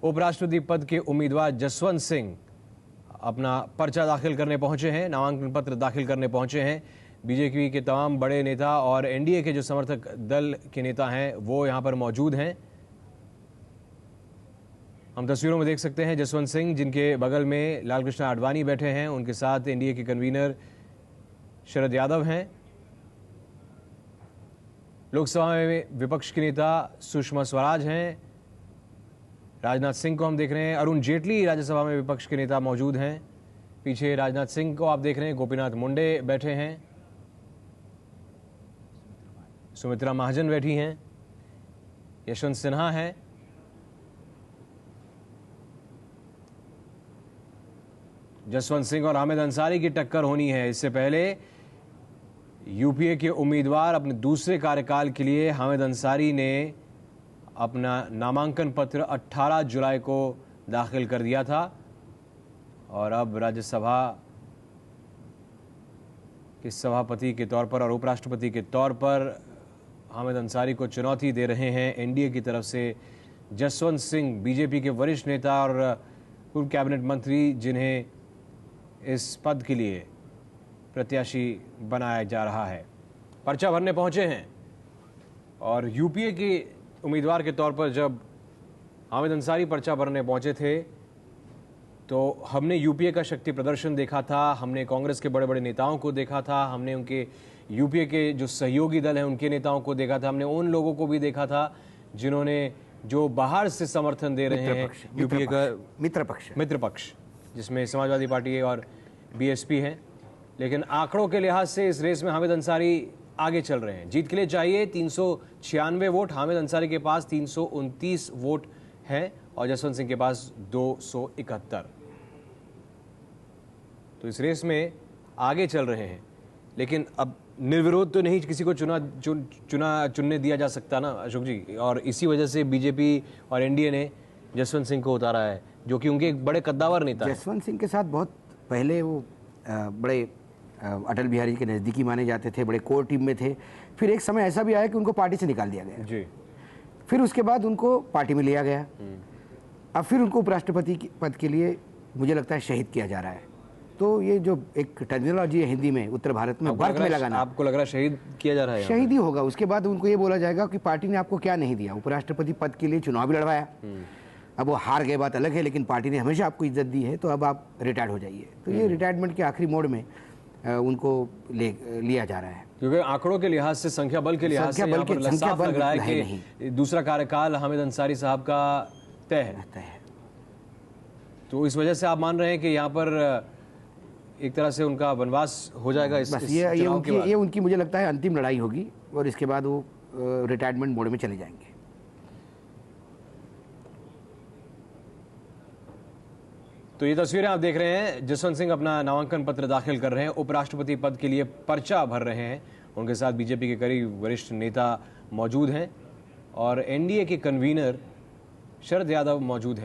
उपराष्ट्रपति पद के उम्मीदवार जसवंत सिंह अपना पर्चा दाखिल करने पहुंचे हैं, नामांकन पत्र दाखिल करने पहुंचे हैं। बीजेपी के तमाम बड़े नेता और एनडीए के जो समर्थक दल के नेता हैं वो यहां पर मौजूद हैं। हम तस्वीरों में देख सकते हैं जसवंत सिंह, जिनके बगल में लालकृष्ण आडवाणी बैठे हैं, उनके साथ एनडीए के कन्वीनर शरद यादव हैं। लोकसभा में विपक्ष के नेता सुषमा स्वराज हैं, राजनाथ सिंह को हम देख रहे हैं, अरुण जेटली राज्यसभा में विपक्ष के नेता मौजूद हैं। पीछे राजनाथ सिंह को आप देख रहे हैं, गोपीनाथ मुंडे बैठे हैं, सुमित्रा महाजन बैठी हैं, यशवंत सिन्हा हैं। जसवंत सिंह और हामिद अंसारी की टक्कर होनी है। इससे पहले यूपीए के उम्मीदवार अपने दूसरे कार्यकाल के लिए हामिद अंसारी ने अपना नामांकन पत्र 18 जुलाई को दाखिल कर दिया था और अब राज्यसभा के सभापति के तौर पर और उपराष्ट्रपति के तौर पर हामिद अंसारी को चुनौती दे रहे हैं एनडीए की तरफ से जसवंत सिंह, बीजेपी के वरिष्ठ नेता और पूर्व कैबिनेट मंत्री, जिन्हें इस पद के लिए प्रत्याशी बनाया जा रहा है। पर्चा भरने पहुंचे हैं और यूपीए के उम्मीदवार के तौर पर जब हामिद अंसारी पर्चा भरने पहुंचे थे तो हमने यूपीए का शक्ति प्रदर्शन देखा था, हमने कांग्रेस के बड़े बड़े नेताओं को देखा था, हमने उनके यूपीए के जो सहयोगी दल हैं उनके नेताओं को देखा था, हमने उन लोगों को भी देखा था जिन्होंने जो बाहर से समर्थन दे रहे हैं यूपीए का मित्र पक्ष जिसमें समाजवादी पार्टी और बीएसपी है। लेकिन आंकड़ों के लिहाज से इस रेस में हामिद अंसारी आगे चल रहे हैं। जीत के लिए चाहिए 396 वोट, हामिद अंसारी के पास 329 वोट हैं और जसवंत सिंह के पास 271। तो इस रेस में आगे चल रहे हैं, लेकिन अब निर्विरोध तो नहीं किसी को चुनने दिया जा सकता ना अशोक जी, और इसी वजह से बीजेपी और एनडीए ने जसवंत सिंह को उतारा है, जो कि उनके एक बड़े कद्दावर नेता हैं। जसवंत सिंह के साथ बहुत पहले वो बड़े अटल बिहारी के नज़दीकी माने जाते थे, बड़े कोर टीम में थे। फिर एक समय ऐसा भी आया कि उनको पार्टी से निकाल दिया गया जी। फिर उसके बाद उनको पार्टी में लिया गया। अब फिर उनको उपराष्ट्रपति पद के लिए मुझे लगता है शहीद किया जा रहा है। तो ये जो एक टर्मिनोलॉजी है हिंदी में, उत्तर भारत में वर्क में लगाना, आपको लग रहा है शहीद किया जा रहा है? शहीद ही होगा। उसके बाद उनको ये बोला जाएगा कि पार्टी ने आपको क्या नहीं दिया। उपराष्ट्रपति पद के लिए चुनाव भी लड़वाया, अब वो हार गए बात अलग है, लेकिन पार्टी ने हमेशा आपको इज्जत दी है, तो अब आप रिटायर्ड हो जाइए। तो ये रिटायरमेंट के आखिरी मोड में उनको लिया जा रहा है, क्योंकि आंकड़ों के लिहाज से, संख्या बल के लिहाज से यहाँ पर साफ लग रहा है कि दूसरा कार्यकाल हामिद अंसारी साहब का तय है। तो इस वजह से आप मान रहे हैं कि यहाँ पर एक तरह से उनका वनवास हो जाएगा इस ये उनकी मुझे लगता है अंतिम लड़ाई होगी और इसके बाद वो रिटायरमेंट मोड में चले जाएंगे। तो ये तस्वीरें आप देख रहे हैं, जसवंत सिंह अपना नामांकन पत्र दाखिल कर रहे हैं, उपराष्ट्रपति पद के लिए पर्चा भर रहे हैं। उनके साथ बीजेपी के कई वरिष्ठ नेता मौजूद हैं और एनडीए के कन्वीनर शरद यादव मौजूद हैं।